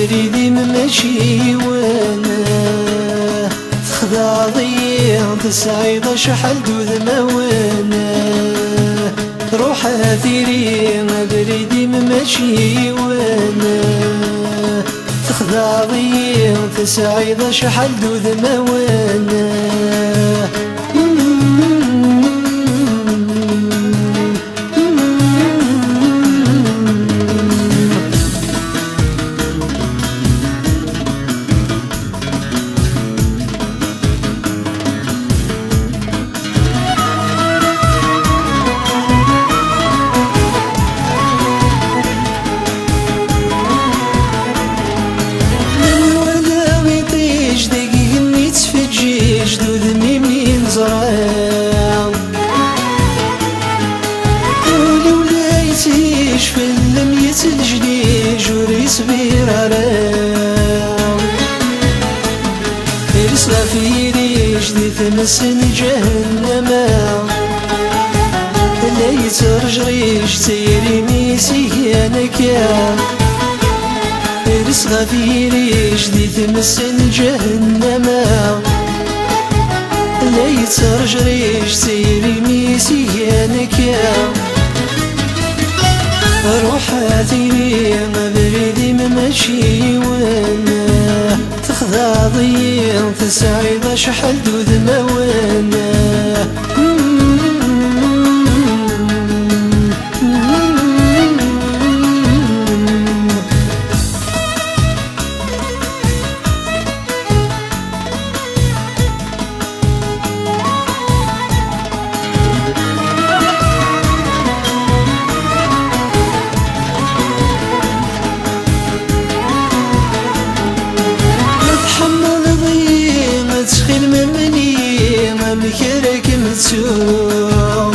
بريدي ماشي وانا تخدع ضيع تسعيد شحال دود موانا روح ثيري بريدي ماشي وانا تخدع ضيع تسعيد شحال دود موانا فيلم يتلجلي جوري صبير عرام يرسل في ريش دي تمسن جهنم لا يترج ريش تيري ميسي انك يرسل في ريش دي تمسن جهنم لا يترج ريش تيري ميسي انك روح ثيري ما بريدي ماشي وانا تخدع ضيع تسعيد شحال دود موانا تسخيل مني ما مكرك متسوق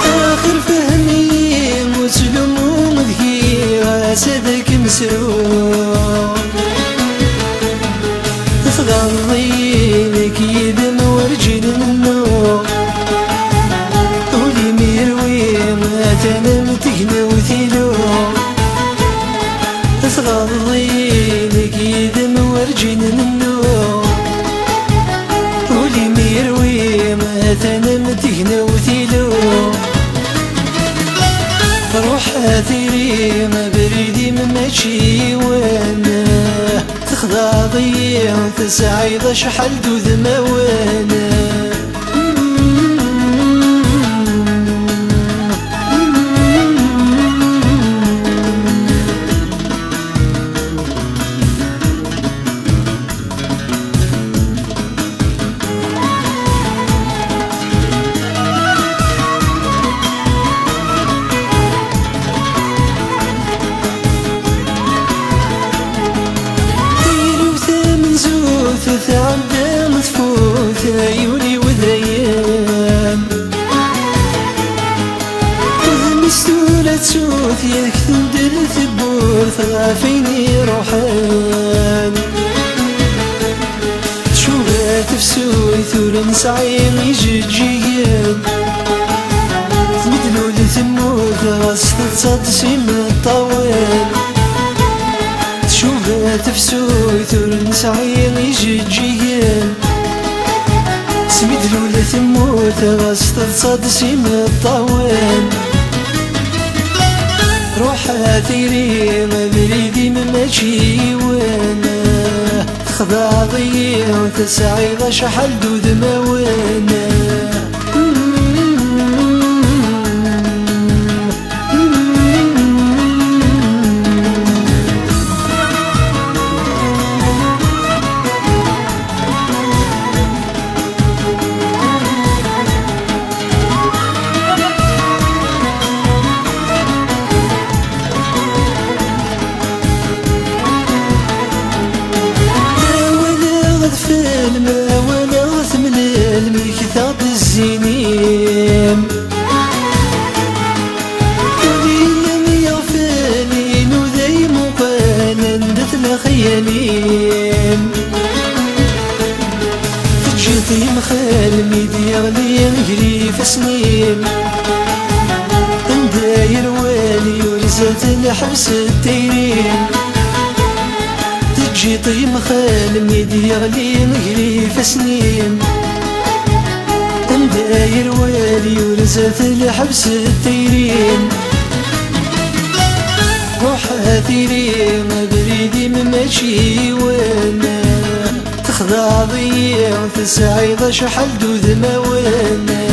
آخر فهمي مسلم ومذكي غاسدك مسروق تغضينك يدم ورجل منو ولي ميروي ما تنام تهنا وثيلو تغضينك يدم ورجل منو ولي ميروي ما تنام تهنا وثيلو روح ثيري ما بريدي ماشي وانا تخدع ضيع تسعيد شحال دود موانا تعدى متفوت عيوني وذيان وذمستولة تسوت ياك تندل ثبور ثغافيني روحان تشوفها تفسوي ثور نسعين يجيجيان تبدلو لثموت غاس تتصدسي من الطوال شوفها تفسوي ثور نسعين يجيجيان سميدلو لثموت غاس تتصدسي من الطوال روح ثيري ما بريدي ماشي وانا تخدع ضيع تسعيد شحال دود موانا وانا ثمن المكتاب الزينين ولي يغفلين وذي مقالا دثل خيالين تجيطي مخال ميدي غلي يجري في سنين نداير والي ورز ورزات الحبس التيرين تجي طيم خال ميدي يغلي مقري سنين داير والي ورزات الحبس التيرين وحاثيري ما بريدي مماشي وانا تخضع ضيع وتسعيد شحال دود ما وانا